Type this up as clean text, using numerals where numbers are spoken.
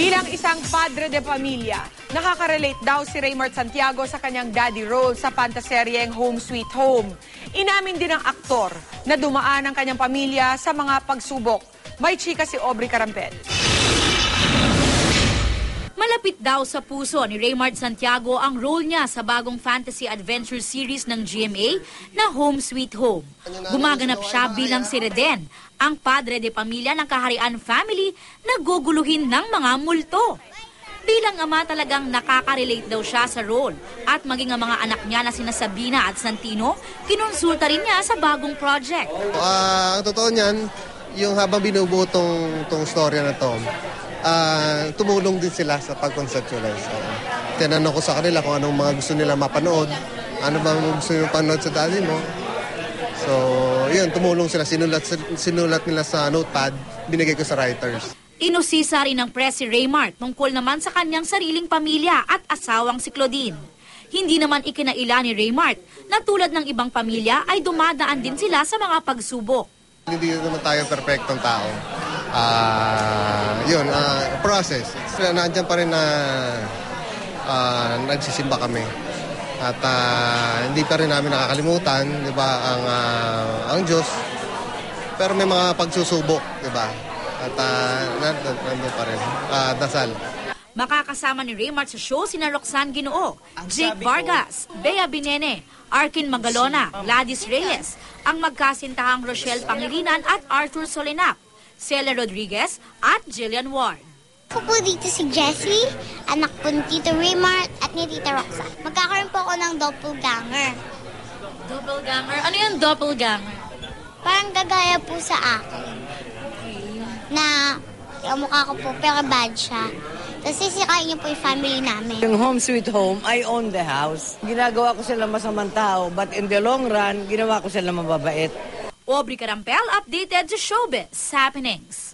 Bilang isang padre de pamilya, nakaka-relate daw si Raymart Santiago sa kanyang daddy role sa pantaseryeng Home Sweet Home. Inamin din ng aktor na dumaan ang kanyang pamilya sa mga pagsubok. May chika si Aubrey Carampel. Malapit daw sa puso ni Raymart Santiago ang role niya sa bagong fantasy adventure series ng GMA na Home Sweet Home. Gumaganap siya bilang si Reden, ang padre de pamilya ng Kaharian family na guguluhin ng mga multo. Bilang ama talagang nakaka-relate daw siya sa role at maging ang mga anak niya na sina Sabina at Santino, kinonsulta rin niya sa bagong project. Ang totoo niyan, yung habang binubuo tong storya na to, tumulong din sila sa pag-conceptualize. Tinanong ko sa kanila kung anong mga gusto nila mapanood, ano ba gusto nila panood sa daddy mo. So, yun, tumulong sila, sinulat nila sa notepad, binigay ko sa writers. Inusisa rin ng press si Raymart tungkol naman sa kanyang sariling pamilya at asawang si Claudine. Hindi naman ikinaila ni Raymart na tulad ng ibang pamilya ay dumadaan din sila sa mga pagsubok. Hindi naman tayo perfectong tao. Process. Nandiyan pa rin na nagsisimba kami. At hindi pa rin namin nakakalimutan, 'di ba, ang Diyos. Pero may mga pagsusubok, 'di ba? At nandun pa rin. Dasal. Makakasama ni Raymart sa show sina Roxanne Ginoo, Jake Vargas, Bea Binene, Arkin Magalona, Gladys Reyes, ang magkasintahang Rochelle Pangilinan at Arthur Solenap, Celia Rodriguez at Jillian Ward. Ako po dito si Jessie, anak po ni Tito Raymart at ni Tita Roxanne. Magkakaroon po ako ng doppelganger. Doppelganger? Ano yung doppelganger? Parang gagaya po sa akin. Na yung mukha ko po, pero bad siya. Tapos sisikain niyo po yung family namin. Yung Home Sweet Home, I own the house. Ginagawa ko sila masamang tao, but in the long run, ginawa ko sila mababait. Aubrey Carampel updated sa Showbiz Happenings.